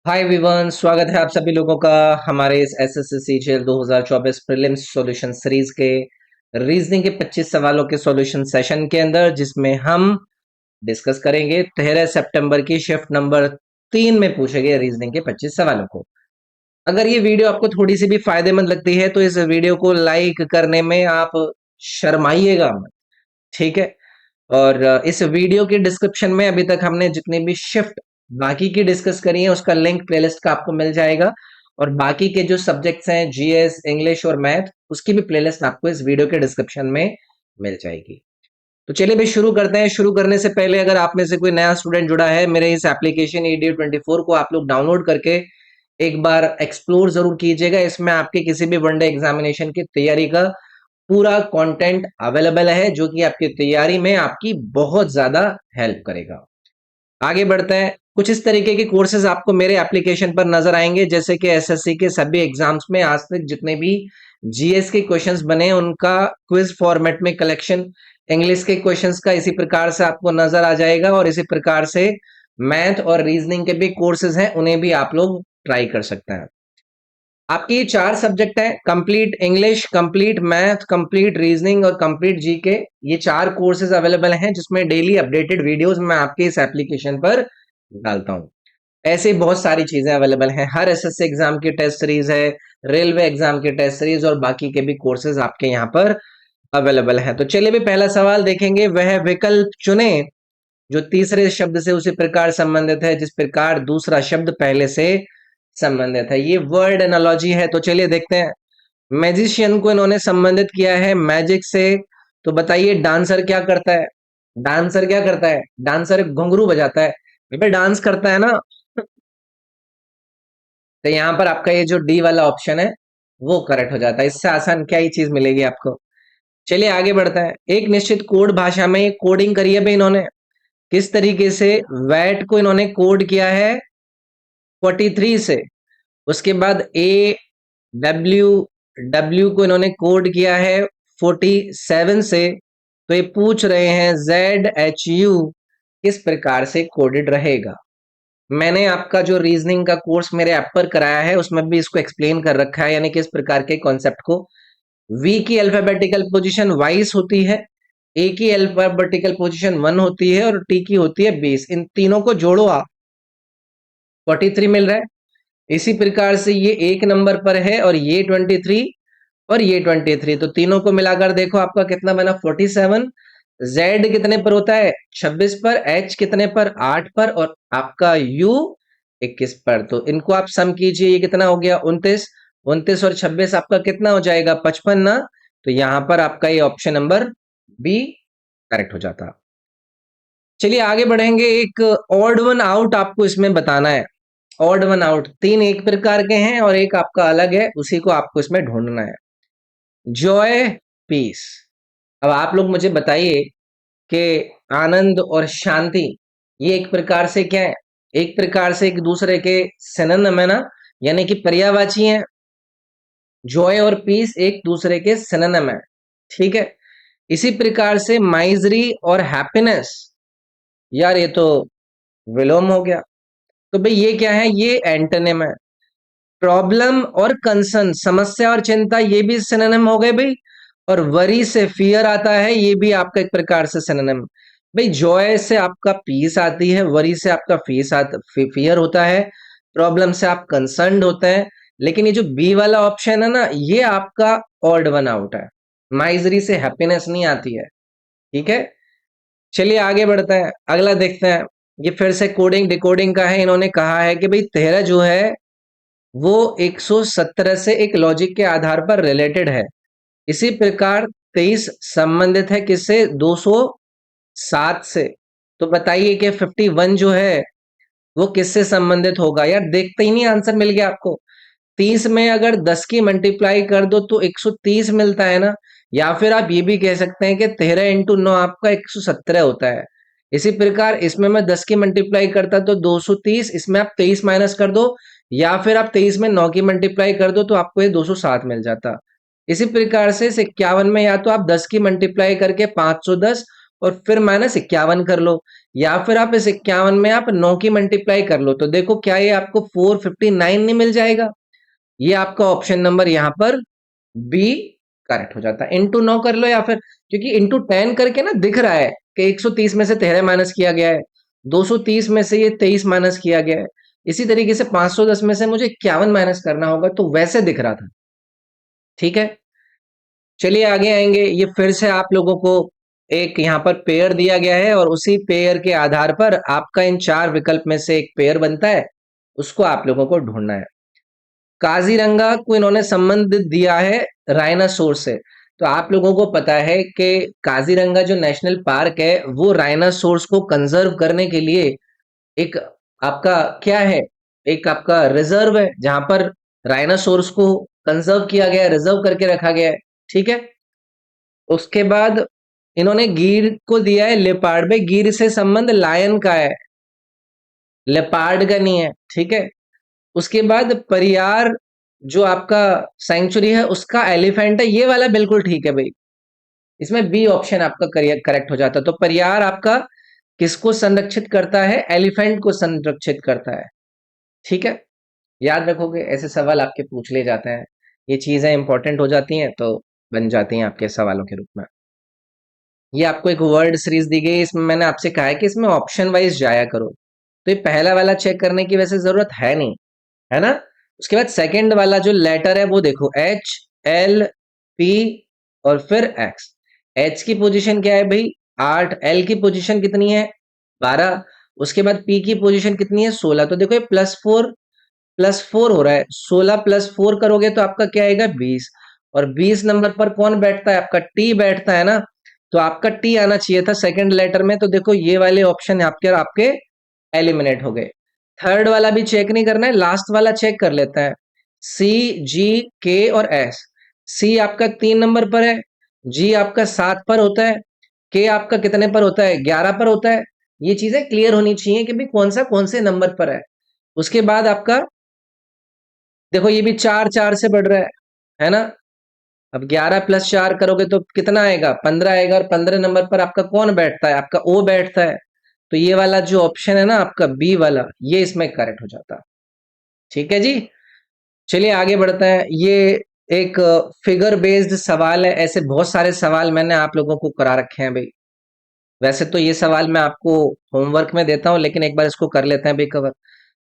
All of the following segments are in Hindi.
हाय एवरीवन, स्वागत है आप सभी लोगों का हमारे इस एसएससी जेल 2024 प्रीलिम्स सॉल्यूशन सीरीज के रीजनिंग के 25 सवालों के सॉल्यूशन सेशन के अंदर, जिसमें हम डिस्कस करेंगे 13 सितंबर की शिफ्ट नंबर 3 में पूछे गए रीजनिंग के 25 सवालों को। अगर ये वीडियो आपको थोड़ी सी भी फायदेमंद लगती है तो इस वीडियो को लाइक करने में आप शर्माइएगा मत, ठीक है। और इस वीडियो के डिस्क्रिप्शन में अभी तक हमने जितनी भी शिफ्ट बाकी की डिस्कस करी है उसका लिंक प्लेलिस्ट का आपको मिल जाएगा। और बाकी के जो सब्जेक्ट्स हैं जीएस, इंग्लिश और मैथ, उसकी भी प्लेलिस्ट आपको इस वीडियो के डिस्क्रिप्शन में मिल जाएगी। तो चलिए भाई शुरू करते हैं। शुरू करने से पहले अगर आप में से कोई नया स्टूडेंट जुड़ा है, मेरे इस एप्लीकेशन EDU 24 को आप लोग डाउनलोड करके एक बार एक्सप्लोर जरूर कीजिएगा। इसमें आपके किसी भी वनडे एग्जामिनेशन की तैयारी का पूरा कंटेंट अवेलेबल है, जो कि आपकी तैयारी में आपकी बहुत ज्यादा हेल्प करेगा। आगे बढ़ते हैं। कुछ इस तरीके के कोर्सेज आपको मेरे एप्लीकेशन पर नजर आएंगे, जैसे कि एसएससी के सभी एग्जाम्स में आज तक जितने भी जीएस के क्वेश्चंस बने हैं उनका क्विज फॉर्मेट में कलेक्शन, इंग्लिश के क्वेश्चंस का इसी प्रकार से आपको नजर आ जाएगा, और इसी प्रकार से मैथ और रीजनिंग के भी कोर्सेज हैं, उन्हें भी आप लोग ट्राई कर सकते हैं। आपके ये 4 सब्जेक्ट हैं, complete English, complete math, complete reasoning और कंप्लीट जीके। ये 4 कोर्सेज अवेलेबल हैं, जिसमें डेली अपडेटेड वीडियोस मैं आपके इस एप्लीकेशन पर डालता हूँ। ऐसे बहुत सारी चीजें अवेलेबल हैं। हर एसएससी एग्जाम की टेस्ट सीरीज है, रेलवे एग्जाम की टेस्ट सीरीज और बाकी के भी कोर्सेज आपके यहाँ पर अवेलेबल हैं। तो चलिए भी पहला सवाल देखेंगे। वह विकल्प चुने जो तीसरे शब्द से उसी प्रकार संबंधित है जिस प्रकार दूसरा शब्द पहले से संबंधित है। ये वर्ड एनालॉजी है, तो चलिए देखते हैं। मैजिशियन को इन्होंने संबंधित किया है मैजिक से, तो बताइए डांसर क्या करता है? डांसर क्या करता है? डांसर घुंघरू बजाता है। बेटा डांस करता है ना। तो यहाँ पर आपका ये जो डी वाला ऑप्शन है वो करेक्ट हो जाता है। इससे आसान क्या ही चीज मिलेगी आपको। चलिए आगे बढ़ते हैं। एक निश्चित कोड भाषा में कोडिंग करी है भाई इन्होंने। किस तरीके से? वैट को इन्होंने कोड किया है 43 से। उसके बाद डब्ल्यू डब्ल्यू को इन्होंने कोड किया है 47 से। तो ये पूछ रहे हैं ZHU किस प्रकार से कोडेड रहेगा। मैंने आपका जो रीजनिंग का कोर्स मेरे ऐप पर कराया है उसमें भी इसको एक्सप्लेन कर रखा है, यानी कि इस प्रकार के कॉन्सेप्ट को। वी की अल्फाबेटिकल पोजीशन 22 होती है, ए की अल्फाबेटिकल पोजीशन 1 होती है और टी की होती है 20। इन तीनों को जोड़ो आप, 43 मिल रहा है। इसी प्रकार से ये एक नंबर पर है और ये 23 और ये 23, तो तीनों को मिलाकर देखो आपका कितना बना 47। जेड कितने पर होता है? 26 पर। एच कितने पर? 8 पर। और आपका यू 21 पर। तो इनको आप सम कीजिए, ये कितना हो गया 29। 29 और 26 आपका कितना हो जाएगा 55 ना। तो यहां पर आपका ये ऑप्शन नंबर बी करेक्ट हो जाता। चलिए आगे बढ़ेंगे। एक ऑड वन आउट आपको इसमें बताना है। ऑड वन आउट 3 एक प्रकार के हैं और एक आपका अलग है, उसी को आपको इसमें ढूंढना है। Joy, peace. अब आप लोग मुझे बताइए कि आनंद और शांति ये एक प्रकार से क्या है? एक प्रकार से एक दूसरे के सिनोनिम है ना, यानी कि पर्यायवाची हैं। जॉय और पीस एक दूसरे के सिनोनिम है, ठीक है। इसी प्रकार से माइजरी और हैप्पीनेस, यार ये तो विलोम हो गया। तो भाई ये क्या है? ये एंटोनिम है। प्रॉब्लम और कंसर्न, समस्या और चिंता, ये भी सिनोनिम हो गए भाई। और वरी से फियर आता है, ये भी आपका एक प्रकार से सिनोनिम। भाई जॉय से आपका पीस आती है, वरी से आपका फियर होता है, प्रॉब्लम से आप कंसर्न होते हैं। लेकिन ये जो बी वाला ऑप्शन है ना, ये आपका ऑड वन आउट है। माइजरी से हैप्पीनेस नहीं आती है, ठीक है। चलिए आगे बढ़ते हैं, अगला देखते हैं। ये फिर से कोडिंग डिकोडिंग का है। इन्होंने कहा है कि भाई 13 जो है वो 117 से एक लॉजिक के आधार पर रिलेटेड है। इसी प्रकार 23 संबंधित है किससे? 207 से। तो बताइए कि 51 जो है वो किससे संबंधित होगा? यार देखते ही नहीं आंसर मिल गया आपको। 30 में अगर 10 की मल्टीप्लाई कर दो तो 130 मिलता है ना। या फिर आप ये भी कह सकते हैं कि 13 इंटू 9 आपका 117 होता है। इसी प्रकार इसमें मैं 10 की मल्टीप्लाई करता तो 230, इसमें आप 23 माइनस कर दो, या फिर आप 23 में 9 की मल्टीप्लाई कर दो तो आपको ये 207 मिल जाता। इसी प्रकार से इस 51 में या तो आप 10 की मल्टीप्लाई करके 510 और फिर -51 कर लो, या फिर आप इस 51 में आप 9 की मल्टीप्लाई कर लो, तो देखो क्या ये आपको 459 नहीं मिल जाएगा। ये आपका ऑप्शन नंबर यहाँ पर बी करेक्ट हो जाता है। इंटू 9 कर लो, या फिर क्योंकि इंटू 10 करके ना दिख रहा है कि 130 में से 13 माइनस किया गया है, 230 में से ये 23 माइनस किया गया है, इसी तरीके से 510 में से मुझे 51 माइनस करना होगा, तो वैसे दिख रहा था। ठीक है, चलिए आगे आएंगे। ये फिर से आप लोगों को एक यहाँ पर पेयर दिया गया है, और उसी पेयर के आधार पर आपका इन 4 विकल्प में से एक पेयर बनता है, उसको आप लोगों को ढूंढना है। काजीरंगा को इन्होंने संबंध दिया है राइनासोर से। तो आप लोगों को पता है कि काजीरंगा जो नेशनल पार्क है वो राइनासोर्स को कंजर्व करने के लिए एक आपका क्या है, एक आपका रिजर्व है, जहां पर राइनासोर्स को कंजर्व किया गया है, रिजर्व करके रखा गया है। ठीक है, उसके बाद इन्होंने गिर को दिया है लेपार्ड में, गिर से संबंध लायन का है, लेपार्ड का नहीं है। ठीक है, उसके बाद परियार जो आपका सेंचुरी है उसका एलिफेंट है, ये वाला बिल्कुल ठीक है भाई, इसमें बी ऑप्शन आपका करेक्ट हो जाता है। तो परियार आपका किसको संरक्षित करता है, एलिफेंट को संरक्षित करता है। ठीक है, याद रखोगे, ऐसे सवाल आपके पूछ ले जाते हैं, ये चीजें इंपॉर्टेंट हो जाती हैं तो बन जाती हैं आपके सवालों के रूप में। ये आपको एक वर्ड सीरीज दी गई, इसमें मैंने आपसे कहा है कि इसमें ऑप्शन वाइज जाया करो, तो ये पहला वाला चेक करने की वैसे जरूरत है नहीं, है ना। उसके बाद सेकंड वाला जो लेटर है वो देखो, एच, एल, पी और फिर एक्स। एच की पोजीशन क्या है भाई, 8, एल की पोजीशन कितनी है, 12, उसके बाद पी की पोजीशन कितनी है, 16। तो देखो ये +4 हो रहा है, 16 +4 करोगे तो आपका क्या आएगा, 20। और 20 नंबर पर कौन बैठता है, आपका टी बैठता है ना, तो आपका टी आना चाहिए था सेकंड लेटर में। तो देखो ये वाले ऑप्शन आपके आपके एलिमिनेट हो गए। थर्ड वाला भी चेक नहीं करना है, लास्ट वाला चेक कर लेता है, सी, जी, के और एस। सी आपका 3 नंबर पर है, जी आपका 7 पर होता है, के आपका कितने पर होता है, 11 पर होता है। ये चीजें क्लियर होनी चाहिए कि भाई कौन से नंबर पर है। उसके बाद आपका देखो ये भी 4 से बढ़ रहा है ना। अब 11 + 4 करोगे तो कितना आएगा, 15 आएगा, और 15 नंबर पर आपका कौन बैठता है, आपका ओ बैठता है। तो ये वाला जो ऑप्शन है ना आपका बी वाला, ये इसमें करेक्ट हो जाता है। ठीक है जी, चलिए आगे बढ़ते हैं। ये एक फिगर बेस्ड सवाल है, ऐसे बहुत सारे सवाल मैंने आप लोगों को करा रखे हैं भाई। वैसे तो ये सवाल मैं आपको होमवर्क में देता हूँ, लेकिन एक बार इसको कर लेते हैं भाई कवर।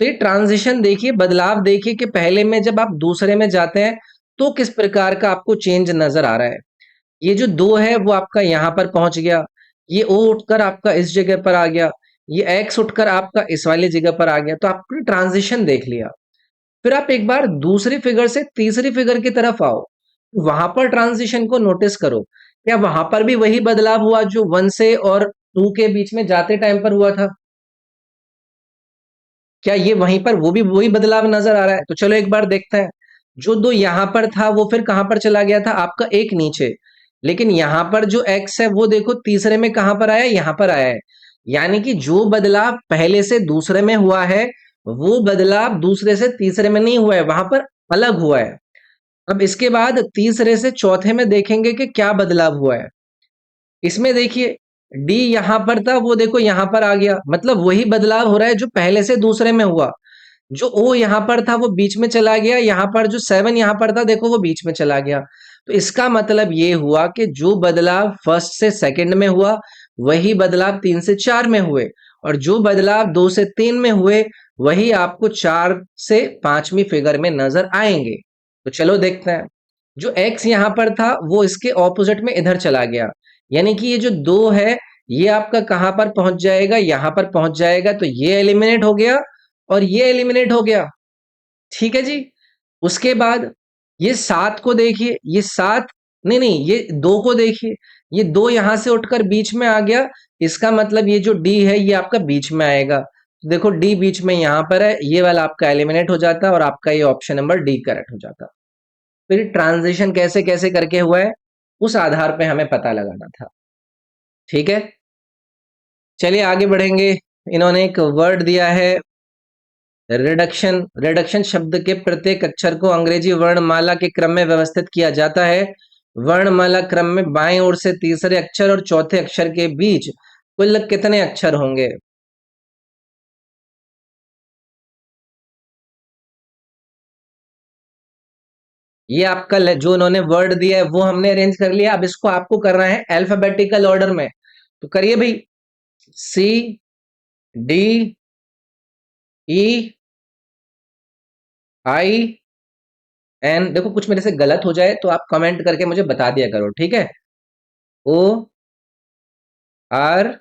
तो ये ट्रांजिशन देखिए, बदलाव देखिए कि पहले में जब आप दूसरे में जाते हैं तो किस प्रकार का आपको चेंज नजर आ रहा है। ये जो 2 है वो आपका यहाँ पर पहुंच गया, ये ओ उठकर आपका इस जगह पर आ गया, ये एक्स उठकर आपका इस वाली जगह पर आ गया। तो आपने ट्रांजिशन देख लिया। फिर आप एक बार दूसरी फिगर से तीसरी फिगर की तरफ आओ, वहां पर ट्रांजिशन को नोटिस करो, क्या वहां पर भी वही बदलाव हुआ जो 1 से और 2 के बीच में जाते टाइम पर हुआ था। क्या ये वहीं पर वो भी वही बदलाव नजर आ रहा है। तो चलो एक बार देखते हैं। जो 2 यहां पर था वो फिर कहां पर चला गया था, आपका एक नीचे। लेकिन यहां पर जो x है वो देखो तीसरे में कहां पर आया, यहां पर आया है। यानी कि जो बदलाव पहले से दूसरे में हुआ है वो बदलाव दूसरे से तीसरे में नहीं हुआ है, वहां पर अलग हुआ है। अब इसके बाद तीसरे से चौथे में देखेंगे कि क्या बदलाव हुआ है। इसमें देखिए डी यहां पर था, वो देखो यहां पर आ गया, मतलब वही बदलाव हो रहा है जो पहले से दूसरे में हुआ। जो ओ यहां पर था वो बीच में चला गया, यहां पर जो 7 यहां पर था देखो वो बीच में चला गया। तो इसका मतलब ये हुआ कि जो बदलाव फर्स्ट से सेकंड में हुआ वही बदलाव 3 से 4 में हुए, और जो बदलाव 2 से 3 में हुए वही आपको 4 से 5वीं फिगर में नजर आएंगे। तो चलो देखते हैं। जो एक्स यहां पर था वो इसके ऑपोजिट में इधर चला गया, यानी कि ये जो 2 है ये आपका कहां पर पहुंच जाएगा, यहां पर पहुंच जाएगा। तो ये एलिमिनेट हो गया और ये एलिमिनेट हो गया। ठीक है जी, उसके बाद ये 7 को देखिए, ये 7 नहीं नहीं, ये 2 को देखिए, ये 2 यहां से उठकर बीच में आ गया। इसका मतलब ये जो डी है ये आपका बीच में आएगा। तो देखो डी बीच में यहां पर है, ये वाला आपका एलिमिनेट हो जाता और आपका ये ऑप्शन नंबर डी करेक्ट हो जाता। फिर ट्रांजिशन कैसे कैसे करके हुआ है उस आधार पे हमें पता लगाना था। ठीक है, चलिए आगे बढ़ेंगे। इन्होंने एक वर्ड दिया है रिडक्शन। रिडक्शन शब्द के प्रत्येक अक्षर को अंग्रेजी वर्णमाला के क्रम में व्यवस्थित किया जाता है। वर्णमाला क्रम में बाएं ओर से तीसरे अक्षर और चौथे अक्षर के बीच कुल कितने अक्षर होंगे? ये आपका जो उन्होंने वर्ड दिया है वो हमने अरेंज कर लिया। अब इसको आपको करना है अल्फाबेटिकल ऑर्डर में, तो करिए भाई। सी, डी, ई, आई, एन। देखो कुछ मेरे से गलत हो जाए तो आप कमेंट करके मुझे बता दिया करो, ठीक है? ओ, आर,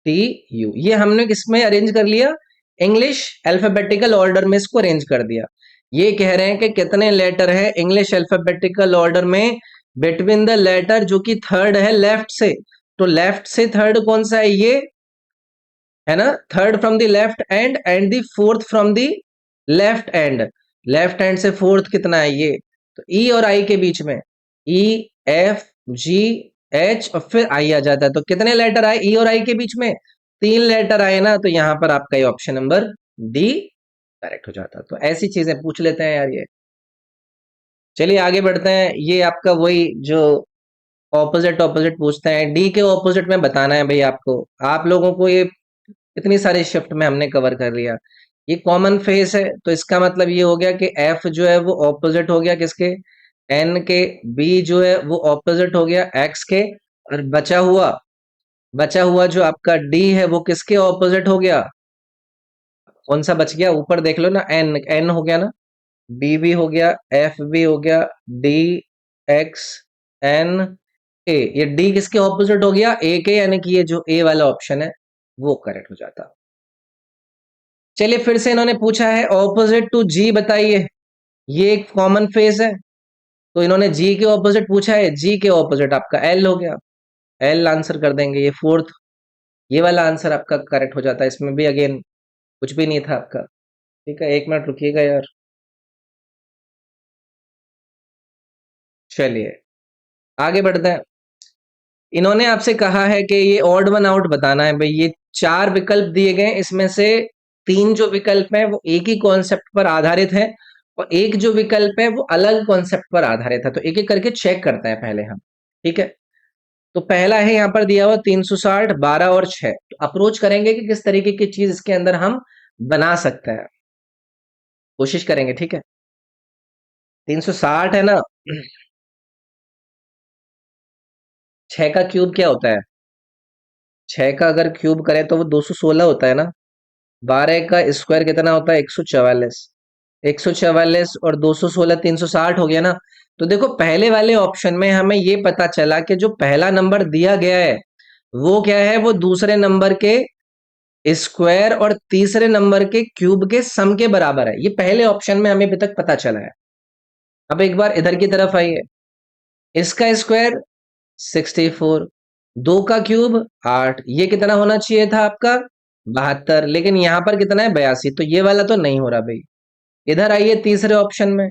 टी, यू। ये हमने किसमें अरेंज कर लिया? इंग्लिश अल्फाबेटिकल ऑर्डर में इसको अरेंज कर दिया। ये कह रहे हैं कि कितने लेटर है इंग्लिश अल्फाबेटिकल ऑर्डर में बिटवीन द लेटर जो कि थर्ड है लेफ्ट से। तो लेफ्ट से थर्ड कौन सा है? ये है ना, third from the left and the fourth from the left and. Left hand से फोर्थ कितना है? ये। तो ई और आई के बीच में ई, एफ, जी, एच और फिर आई आ जाता है। तो कितने लेटर आए ई और आई के बीच में? 3 लेटर आए ना, तो यहां पर आपका ये ऑप्शन नंबर डी करेक्ट हो जाता है। तो ऐसी चीजें पूछ लेते हैं यार ये। चलिए आगे बढ़ते हैं। ये आपका वही जो ऑपोजिट ऑपोजिट पूछते हैं, डी के ऑपोजिट में बताना है भाई आपको। आप लोगों को ये इतनी सारी शिफ्ट में हमने कवर कर लिया। ये कॉमन फेस है, तो इसका मतलब ये हो गया कि एफ जो है वो ऑपोजिट हो गया किसके? एन के। बी जो है वो ऑपोजिट हो गया एक्स के। और बचा हुआ जो आपका डी है वो किसके ऑपोजिट हो गया? कौन सा बच गया? ऊपर देख लो ना, एन। एन हो गया ना, बी भी हो गया, एफ भी हो गया, डी, एक्स, एन, ए। ये डी किसके ऑपोजिट हो गया? ए के, यानी कि ये जो ए वाला ऑप्शन है वो करेक्ट हो जाता। चलिए फिर से इन्होंने पूछा है ऑपोजिट टू जी बताइए। ये एक कॉमन फेस है, तो इन्होंने जी के ऑपोजिट पूछा है। जी के ऑपोजिट आपका एल हो गया, एल आंसर कर देंगे। ये फोर्थ, ये वाला आंसर आपका करेक्ट हो जाता है। इसमें भी अगेन कुछ भी नहीं था आपका। ठीक है, 1 मिनट रुकिएगा यार। चलिए आगे बढ़ते हैं। इन्होंने आपसे कहा है कि ये ऑड वन आउट बताना है भाई। ये 4 विकल्प दिए गए, इसमें से 3 जो विकल्प हैं वो एक ही कॉन्सेप्ट पर आधारित है और एक जो विकल्प है वो अलग कॉन्सेप्ट पर आधारित है। तो एक एक करके चेक करते हैं पहले हम, ठीक है? तो पहला है यहाँ पर दिया हुआ 360, 12 और 6। तो अप्रोच करेंगे कि किस तरीके की चीज इसके अंदर हम बना सकते हैं, कोशिश करेंगे, ठीक है? 360 है ना, 6 का क्यूब क्या होता है? 6 का अगर क्यूब करें तो वो 216 होता है ना। 12 का स्क्वायर कितना होता है? 144। 144 और 216, 360 हो गया ना। तो देखो पहले वाले ऑप्शन में हमें ये पता चला कि जो पहला नंबर दिया गया है वो क्या है? वो दूसरे नंबर के स्क्वायर और तीसरे नंबर के क्यूब के सम के बराबर है। ये पहले ऑप्शन में हमें अभी तक पता चला है। अब एक बार इधर की तरफ आइए। इसका स्क्वायर 64, 2 का क्यूब 8, ये कितना होना चाहिए था आपका? 72। लेकिन यहां पर कितना है? 82। तो ये वाला तो नहीं हो रहा भाई। इधर आइए तीसरे ऑप्शन में।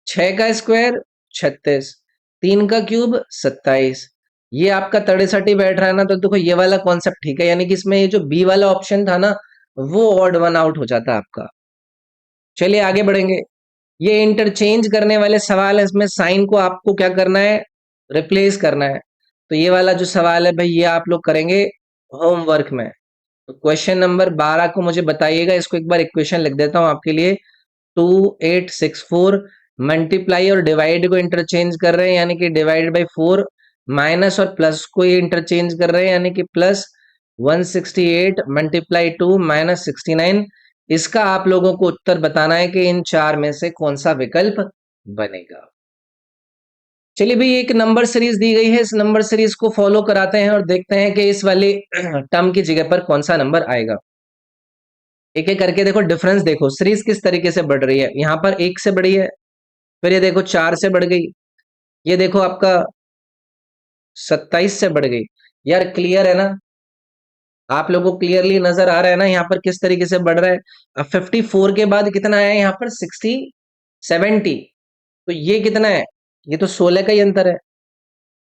6 का स्क्वायर 36, 3 का क्यूब 27, ये आपका 63 बैठ रहा है ना। तो देखो ये वाला कॉन्सेप्ट ठीक है, यानी कि इसमें ये जो बी वाला ऑप्शन था ना वो ऑड वन आउट हो जाता आपका। चलिए आगे बढ़ेंगे। ये इंटरचेंज करने वाले सवाल है, इसमें साइन को आपको क्या करना है? रिप्लेस करना है। तो ये वाला जो सवाल है भाई ये आप लोग करेंगे होमवर्क में। तो क्वेश्चन नंबर 12 को मुझे बताइएगा। इसको एक बार इक्वेशन लिख देता हूं आपके लिए। 2864 मल्टीप्लाई और डिवाइड को इंटरचेंज कर रहे हैं, यानी कि डिवाइड बाई 4। माइनस और प्लस को ये इंटरचेंज कर रहे हैं, यानी कि प्लस 168 मल्टीप्लाई 2 माइनस 69। इसका आप लोगों को उत्तर बताना है कि इन 4 में से कौन सा विकल्प बनेगा। चलिए भाई, एक नंबर सीरीज दी गई है, इस नंबर सीरीज को फॉलो कराते हैं और देखते हैं कि इस वाले टर्म की जगह पर कौन सा नंबर आएगा। एक एक करके देखो, डिफरेंस देखो, सीरीज किस तरीके से बढ़ रही है। यहाँ पर 1 से बढ़ी है, फिर ये देखो 4 से बढ़ गई, ये देखो आपका 27 से बढ़ गई। यार क्लियर है ना? आप लोगों को क्लियरली नजर आ रहा है ना यहाँ पर किस तरीके से बढ़ रहा है? अब 54 के बाद कितना आया यहाँ पर? 60, 70। तो ये कितना है? ये तो 16 का ही अंतर है।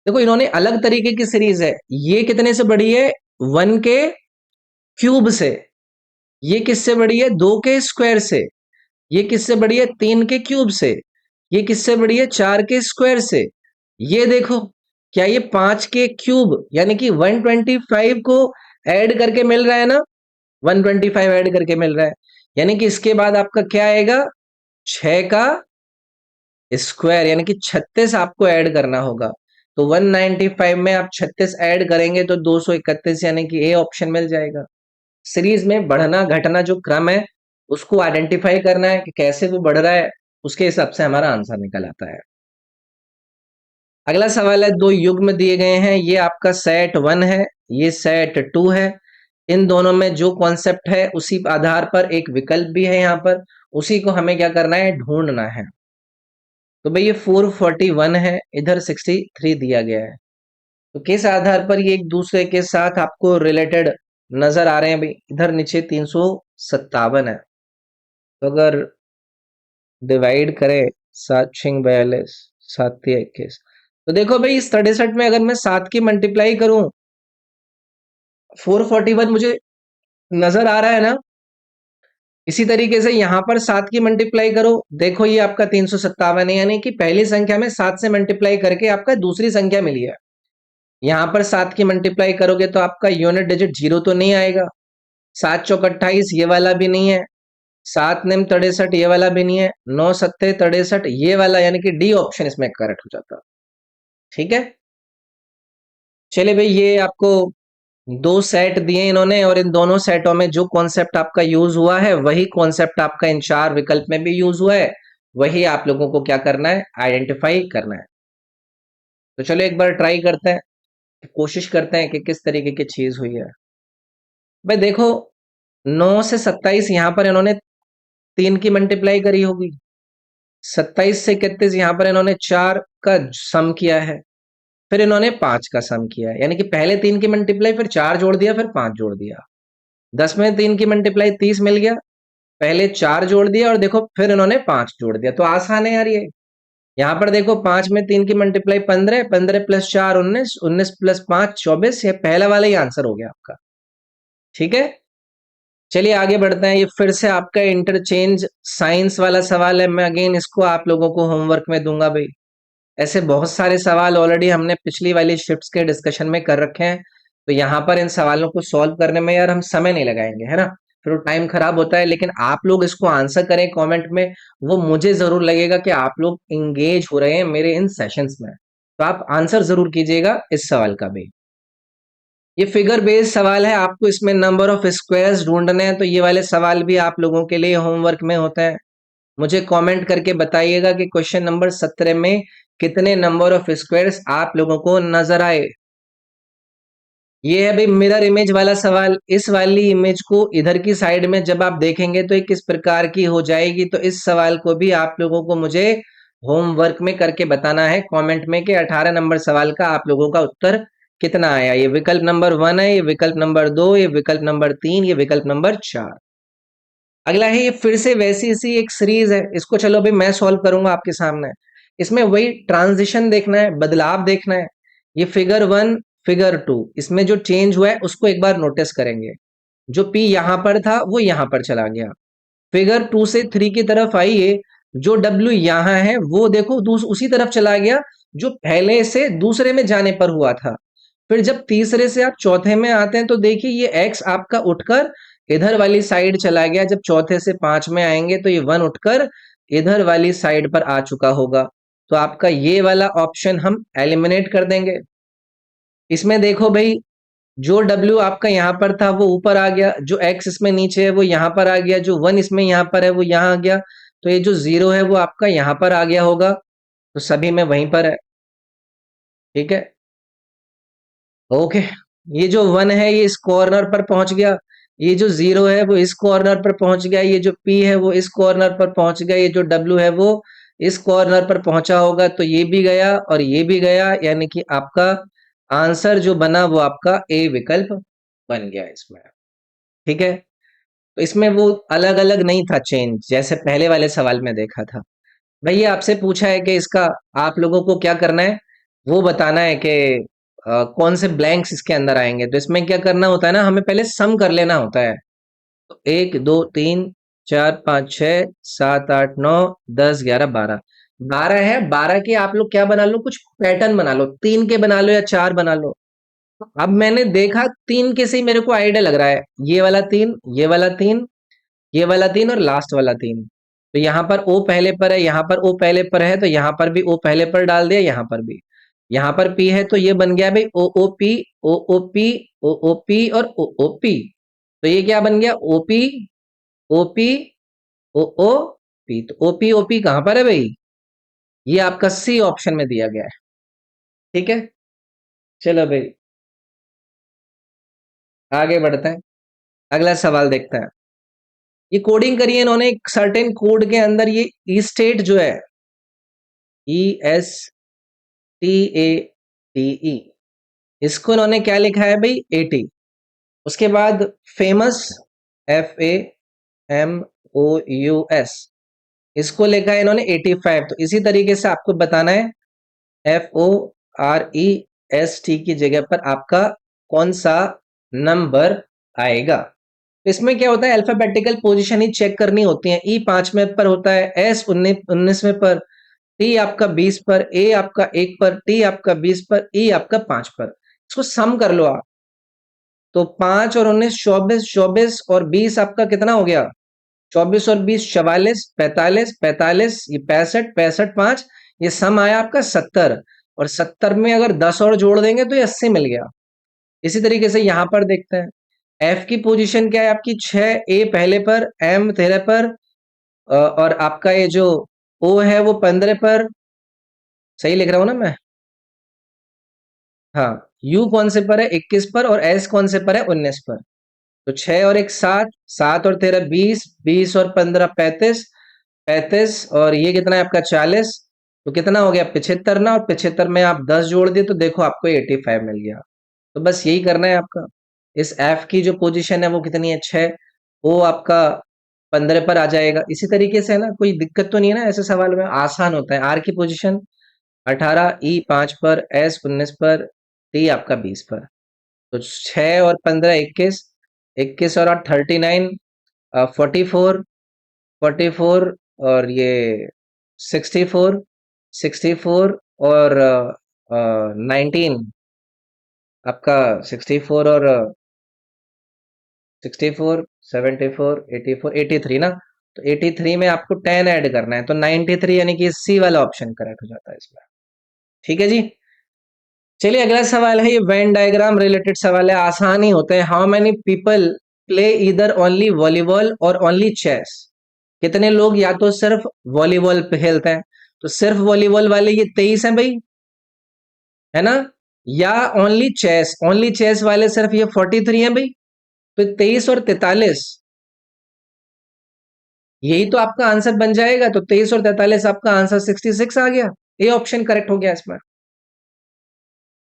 देखो इन्होंने अलग तरीके की सीरीज है। ये कितने से बढ़ी है? 1 के क्यूब से। ये किससे बढ़ी है? 2 के स्क्वायर से। ये किससे बढ़ी है? 3 के क्यूब से। ये किससे बढ़ी है? 4 के स्क्वायर से। ये देखो, क्या ये 5 के क्यूब यानी कि 125 को ऐड करके मिल रहा है ना, 125 ऐड करके मिल रहा है, यानी कि इसके बाद आपका क्या आएगा, 6 का स्क्वायर यानी कि 36 आपको ऐड करना होगा। तो 195 में आप 36 ऐड करेंगे तो 231 यानी कि ए ऑप्शन मिल जाएगा। सीरीज में बढ़ना घटना जो क्रम है उसको आइडेंटिफाई करना है कि कैसे वो बढ़ रहा है, उसके हिसाब से हमारा आंसर निकल आता है। अगला सवाल है, दो युग्म दिए गए हैं, ये आपका सेट 1 है, ये सेट 2 है। इन दोनों में जो कॉन्सेप्ट है उसी आधार पर एक विकल्प भी है यहाँ पर, उसी को हमें क्या करना है, ढूंढना है। तो भाई ये 441 है, इधर 63 दिया गया है, तो किस आधार पर ये एक दूसरे के साथ आपको रिलेटेड नजर आ रहे हैं भाई, इधर नीचे 357 है, तो अगर डिवाइड करें 7×42 7×21, तो देखो भाई इस 67 में अगर मैं 7 की मल्टीप्लाई करूं, 441 मुझे नजर आ रहा है ना, इसी तरीके से यहां पर 7 की मल्टीप्लाई करो, देखो ये आपका 357 है, यानी कि पहली संख्या में 7 से मल्टीप्लाई करके आपका दूसरी संख्या मिली है। यहां पर 7 की मल्टीप्लाई करोगे तो आपका यूनिट डिजिट 0 तो नहीं आएगा, 7×4 = 28 ये वाला भी नहीं है, 7×9 = 63 ये वाला भी नहीं है, 9×7 = 63 ये वाला, यानी कि डी ऑप्शन इसमें करेक्ट हो जाता। ठीक है, चलिए भाई ये आपको दो सेट दिए इन्होंने, और इन दोनों सेटों में जो कॉन्सेप्ट आपका यूज हुआ है वही कॉन्सेप्ट आपका इन 4 विकल्प में भी यूज हुआ है, वही आप लोगों को क्या करना है, आइडेंटिफाई करना है। तो चलो एक बार ट्राई करते हैं, कोशिश करते हैं कि किस तरीके की चीज हुई है। भाई देखो, 9 से 27 यहां पर इन्होंने 3 की मल्टीप्लाई करी होगी, 27 से 31 यहां पर इन्होंने 4 का सम किया है, फिर इन्होंने 5 का सम किया है, यानी कि पहले 3 की मल्टीप्लाई, फिर 4 जोड़ दिया, फिर 5 जोड़ दिया। 10 में 3 की मल्टीप्लाई 30 मिल गया, पहले 4 जोड़ दिया और देखो फिर इन्होंने 5 जोड़ दिया, तो आसान है यार ये। यहाँ पर देखो 5 में 3 की मल्टीप्लाई 15, 15 + 4 19, 19 + 5 24, ये पहला वाला ही आंसर हो गया आपका। ठीक है, चलिए आगे बढ़ते हैं। ये फिर से आपका इंटरचेंज साइंस वाला सवाल है, मैं अगेन इसको आप लोगों को होमवर्क में दूंगा भाई। ऐसे बहुत सारे सवाल ऑलरेडी हमने पिछली वाली शिफ्ट्स के डिस्कशन में कर रखे हैं, तो यहाँ पर इन सवालों को सॉल्व करने में यार हम समय नहीं लगाएंगे, है ना, फिर टाइम खराब होता है। लेकिन आप लोग इसको आंसर करें कमेंट में, वो मुझे जरूर लगेगा कि आप लोग इंगेज हो रहे हैं मेरे इन सेशंस में, तो आप आंसर जरूर कीजिएगा इस सवाल का भी। ये फिगर बेस्ड सवाल है, आपको इसमें नंबर ऑफ स्क्वायर्स ढूंढने हैं, तो ये वाले सवाल भी आप लोगों के लिए होमवर्क में होते हैं। मुझे कमेंट करके बताइएगा कि क्वेश्चन नंबर 17 में कितने नंबर ऑफ स्क्वायर्स आप लोगों को नजर आए। ये है भाई मिरर इमेज वाला सवाल, इस वाली इमेज को इधर की साइड में जब आप देखेंगे तो ये किस प्रकार की हो जाएगी, तो इस सवाल को भी आप लोगों को मुझे होमवर्क में करके बताना है कमेंट में कि 18 नंबर सवाल का आप लोगों का उत्तर कितना आया। ये विकल्प नंबर 1 है, ये विकल्प नंबर 2, ये विकल्प नंबर 3, ये विकल्प नंबर 4। अगला है, ये फिर से वैसी सी एक सीरीज है, इसको चलो अभी मैं सॉल्व करूंगा आपके सामने। इसमें वही ट्रांजिशन देखना है, बदलाव देखना है। ये फिगर 1 फिगर 2, इसमें जो चेंज हुआ है उसको एक बार नोटिस करेंगे। जो पी यहां पर था वो यहां पर चला गया, फिगर 2 से 3 की तरफ आइए, जो डब्ल्यू यहां है वो देखो उसी तरफ चला गया जो पहले से दूसरे में जाने पर हुआ था। फिर जब तीसरे से आप चौथे में आते हैं तो देखिए ये एक्स आपका उठकर इधर वाली साइड चला गया, जब चौथे से 5 में आएंगे तो ये 1 उठकर इधर वाली साइड पर आ चुका होगा, तो आपका ये वाला ऑप्शन हम एलिमिनेट कर देंगे। इसमें देखो भाई, जो W आपका यहाँ पर था वो ऊपर आ गया, जो X इसमें नीचे है वो यहाँ पर आ गया, जो 1 इसमें यहाँ पर है वो यहाँ आ गया, तो ये जो 0 है वो आपका यहाँ पर आ गया होगा, तो सभी में वहीं पर है। ठीक है, ओके, ये जो 1 है ये इस कॉर्नर पर पहुंच गया, ये जो 0 है वो इस कॉर्नर पर पहुंच गया, ये जो P है वो इस कॉर्नर पर पहुंच गया, ये जो W है वो इस कॉर्नर पर पहुंचा होगा, तो ये भी गया और ये भी गया, यानी कि आपका आंसर जो बना वो आपका ए विकल्प बन गया इसमें। ठीक है, तो इसमें वो अलग अलग नहीं था चेंज, जैसे पहले वाले सवाल में देखा था। भैया आपसे पूछा है कि इसका आप लोगों को क्या करना है, वो बताना है कि कौन से ब्लैंक्स इसके अंदर आएंगे। तो इसमें क्या करना होता है ना, हमें पहले सम कर लेना होता है। तो 1 2 3 4 5 6 7 8 9 10 11 12, 12 है, 12 के आप लोग क्या बना लो, कुछ पैटर्न बना लो, 3 के बना लो या 4 बना लो। अब मैंने देखा 3 के से ही मेरे को आइडिया लग रहा है, ये वाला 3, ये वाला 3, ये वाला 3 और लास्ट वाला 3। तो यहाँ पर ओ पहले पर है, यहाँ पर ओ पहले पर है, तो यहाँ पर भी ओ पहले पर डाल दिया, यहाँ पर भी। यहाँ पर पी है तो ये बन गया भाई ओ ओ पी, ओ ओ पी, ओ ओ पी और ओ ओ पी। तो ये क्या बन गया, ओपी, ओपी, ओ ओ पी। तो ओपी ओपी कहाँ पर है भाई, ये आपका सी ऑप्शन में दिया गया है। ठीक है, चलो भाई आगे बढ़ते हैं, अगला सवाल देखते हैं। ये कोडिंग करी है इन्होंने एक सर्टेन कोड के अंदर, ये ई स्टेट जो है, E S T A T E, इसको इन्होंने क्या लिखा है भाई, 80। उसके बाद famous, F A M O U S, इसको लिखा है इन्होंने 85। तो इसी तरीके से आपको बताना है F O R E S T की जगह पर आपका कौन सा नंबर आएगा। तो इसमें क्या होता है, अल्फाबेटिकल पोजीशन ही चेक करनी होती है। ई 5 में पर होता है, एस 19वें पर, टी आपका 20 पर, ए आपका 1 पर, टी आपका 20 पर, ई आपका 5 पर। इसको सम कर लो आप, तो 5 और 19 24, 24 और 20 आपका कितना हो गया, 24 और 20 44, 45, 45 ये 65, 65 5, ये सम आया आपका 70। और 70 में अगर 10 और जोड़ देंगे तो ये 80 मिल गया। इसी तरीके से यहां पर देखते हैं, एफ की पोजीशन क्या है आपकी, 6, ए पहले पर, एम 13 पर, और आपका ये जो ओ है वो 15 पर। सही लिख रहा हूं ना मैं, हाँ। यू कौन से पर है, 21 पर, और एस कौन से पर है, 19 पर। तो 6 और 1 7, 7 और 13 20, 20 और 15 35, 35 और ये कितना है आपका 40। तो कितना हो गया 75 ना, और 75 में आप 10 जोड़ दिए तो देखो आपको 85 मिल गया। तो बस यही करना है आपका। इस एफ की जो पोजीशन है वो कितनी है, 6, वो आपका 15 पर आ जाएगा। इसी तरीके से है ना, कोई दिक्कत तो नहीं है ना, ऐसे सवाल में आसान होता है। आर की पोजीशन 18, ई 5 पर, एस 19 पर, टी आपका 20 पर। तो 6 और 15 21, 21 और 8 39, 44, 44 और ये 64, 64 और 19 आपका, 64 और 64, 74, 84, 83 ना। तो 83 में आपको 10 ऐड करना है, तो 93 यानी कि सी वाला ऑप्शन करेक्ट हो जाता है इसमें। ठीक है जी, चलिए अगला सवाल है, ये वेन डायग्राम रिलेटेड सवाल है, आसान ही होते हैं। हाउ मेनी पीपल प्ले इधर ओनली वॉलीबॉल और ओनली चेस, कितने लोग या तो सिर्फ वॉलीबॉल पे खेलते हैं, तो सिर्फ वॉलीबॉल वाले ये 23 हैं भाई, है ना। या ओनली चेस वाले सिर्फ ये 43 हैं भाई। तो 23 और 43, यही तो आपका आंसर बन जाएगा। तो 23 और 43 आपका आंसर 66 आ गया, ये ऑप्शन करेक्ट हो गया इसमें।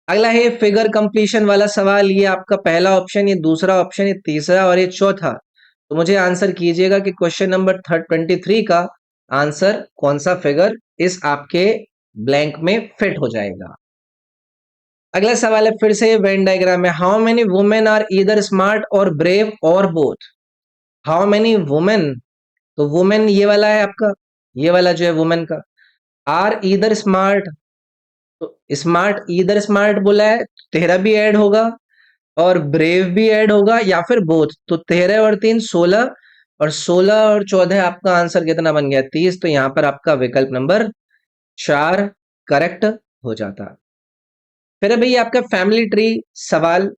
अगला है फिगर कंप्लीशन वाला सवाल, ये आपका पहला ऑप्शन, ये दूसरा ऑप्शन, ये तीसरा और ये चौथा। तो मुझे आंसर कीजिएगा कि क्वेश्चन नंबर 23 का आंसर कौन सा फिगर इस आपके ब्लैंक में फिट हो जाएगा। अगला सवाल है फिर से वेन डायग्राम में, how many women are either smart और ब्रेव और बोथ। हाउ मेनी वुमेन, तो वुमेन ये वाला है आपका, ये वाला जो है वुमेन का। आर ईदर स्मार्ट, तो स्मार्ट ईदर स्मार्ट बोला है, 13 भी ऐड होगा और ब्रेव भी ऐड होगा, या फिर बोथ। तो 13 और 3 16, और 16 और 14 आपका आंसर कितना बन गया, 30। तो यहाँ पर आपका विकल्प नंबर 4 करेक्ट हो जाता। फिर है भैया आपका फैमिली ट्री सवाल।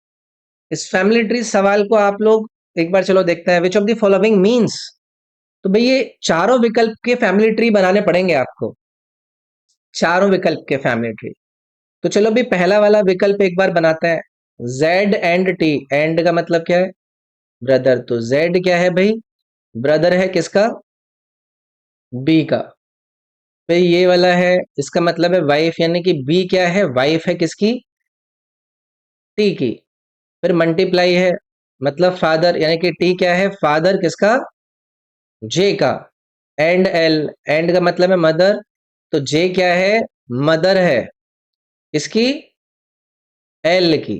इस फैमिली ट्री सवाल को आप लोग एक बार चलो देखते हैं, which of the following means. तो भैया ये चारों विकल्प के फैमिली ट्री बनाने पड़ेंगे आपको, चारों विकल्प के फैमिली ट्री। तो चलो भी पहला वाला विकल्प एक बार बनाते हैं, जेड एंड टी, एंड का मतलब क्या है, ब्रदर। तो जेड क्या है भाई, ब्रदर है किसका, बी का। फिर ये वाला है, इसका मतलब है वाइफ, यानी कि बी क्या है, वाइफ है किसकी, टी की। फिर मल्टीप्लाई है, मतलब फादर, यानी कि टी क्या है, फादर किसका, जे का। एंड एल, एंड का मतलब है मदर, तो जे क्या है, मदर है इसकी, एल की।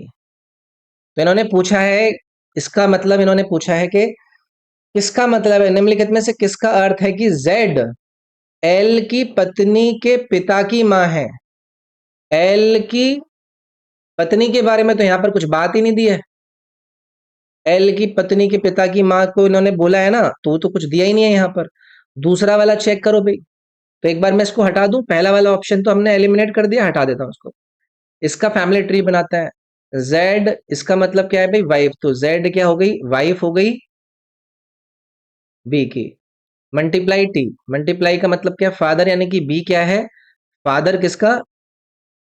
तो इन्होंने पूछा है, इसका मतलब इन्होंने पूछा है कि किसका मतलब है, निम्नलिखित में से किसका अर्थ है कि जेड एल की पत्नी के पिता की माँ है। एल की पत्नी के बारे में तो यहां पर कुछ बात ही नहीं दी है। एल की पत्नी के पिता की माँ को इन्होंने बोला है ना, तो वो तो कुछ दिया ही नहीं है यहाँ पर। दूसरा वाला चेक करो भाई। तो एक बार मैं इसको हटा दूं, पहला वाला ऑप्शन तो हमने एलिमिनेट कर दिया, हटा देता हूं उसको। इसका फैमिली ट्री बनाता है। जेड, इसका मतलब क्या है भाई, वाइफ, तो जेड क्या हो गई, वाइफ हो गई बी की। मल्टीप्लाई टी, मल्टीप्लाई का मतलब क्या, फादर, यानी कि बी क्या है, फादर किसका,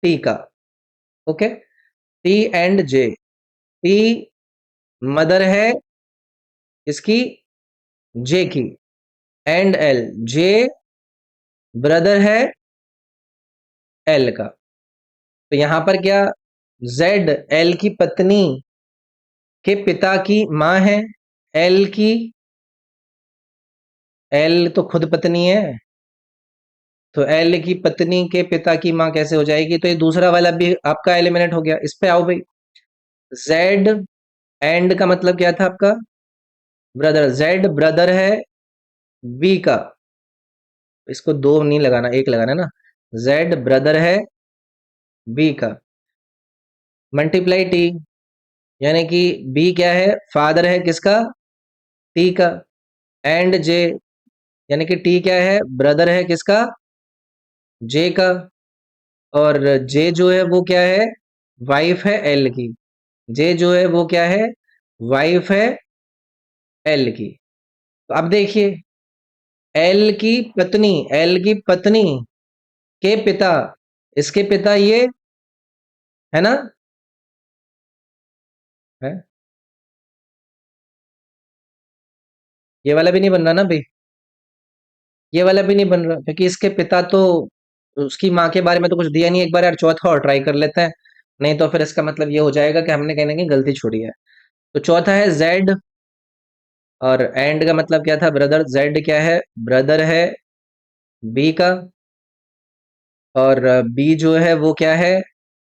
टी का। Okay, T and J, T mother है इसकी, जे की, एंड एल, जे ब्रदर है एल का। तो यहां पर क्या, जेड एल की पत्नी के पिता की माँ है। एल की, एल तो खुद पत्नी है, तो एल की पत्नी के पिता की माँ कैसे हो जाएगी, तो ये दूसरा वाला भी आपका एलिमिनेट हो गया। इस पे आओ भाई। जेड एंड का मतलब क्या था आपका, ब्रदर, जेड ब्रदर है बी का। इसको दो नहीं लगाना, एक लगाना ना। जेड ब्रदर है बी का, मल्टीप्लाई टी, यानी कि बी क्या है, फादर है किसका, टी का, एंड जे, यानी कि टी क्या है, ब्रदर है किसका, जे का, और जे जो है वो क्या है, वाइफ है एल की। जे जो है वो क्या है, वाइफ है एल की। तो अब देखिए, एल की पत्नी, एल की पत्नी के पिता, इसके पिता ये है ना, है, ये वाला भी नहीं बन रहा ना भाई, ये वाला भी नहीं बन रहा, क्योंकि इसके पिता तो, उसकी माँ के बारे में तो कुछ दिया नहीं। एक बार यार चौथा और ट्राई कर लेते हैं, नहीं तो फिर इसका मतलब ये हो जाएगा कि हमने कहीं ना कहीं गलती छोड़ी है। तो चौथा है जेड, और एंड का मतलब क्या था, ब्रदर, जेड क्या है, ब्रदर है बी का, और बी जो है वो क्या है,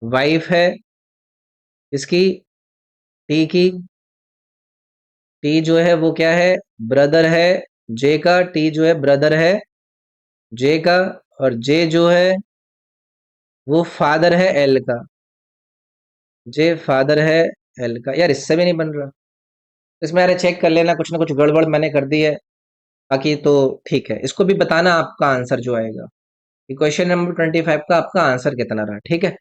वाइफ है इसकी, टी की। टी जो है वो क्या है, ब्रदर है जे का, टी जो है ब्रदर है जे का, और जे जो है वो फादर है एल का। जे फादर है एल का। यार इससे भी नहीं बन रहा। इसमें यार चेक कर लेना, कुछ ना कुछ गड़बड़ मैंने कर दी है। बाकी तो ठीक है, इसको भी बताना आपका आंसर जो आएगा कि क्वेश्चन नंबर 25 का आपका आंसर कितना रहा, ठीक है।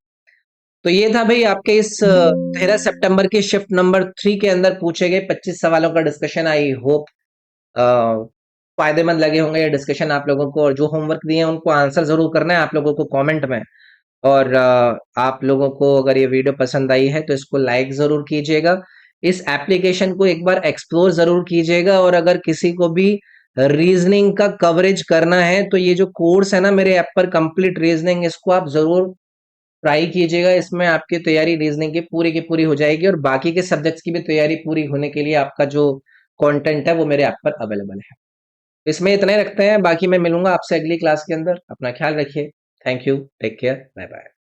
तो ये था भाई आपके इस 13 सितंबर के शिफ्ट नंबर 3 के अंदर पूछे गए 25 सवालों का डिस्कशन। आई होप फायदेमंद लगे होंगे ये डिस्कशन आप लोगों को, और जो होमवर्क दिए हैं उनको आंसर जरूर करना है आप लोगों को कमेंट में। और आप लोगों को अगर ये वीडियो पसंद आई है तो इसको लाइक जरूर कीजिएगा। इस एप्लीकेशन को एक बार एक्सप्लोर जरूर कीजिएगा, और अगर किसी को भी रीजनिंग का कवरेज करना है तो ये जो कोर्स है ना मेरे ऐप पर, कंप्लीट रीजनिंग, इसको आप जरूर ट्राई कीजिएगा। इसमें आपकी तैयारी रीजनिंग की पूरी हो जाएगी, और बाकी के सब्जेक्ट्स की भी तैयारी पूरी होने के लिए आपका जो कंटेंट है वो मेरे ऐप पर अवेलेबल है। इसमें इतना ही रखते हैं, बाकी मैं मिलूंगा आपसे अगली क्लास के अंदर। अपना ख्याल रखिए। Thank you, take care, bye bye.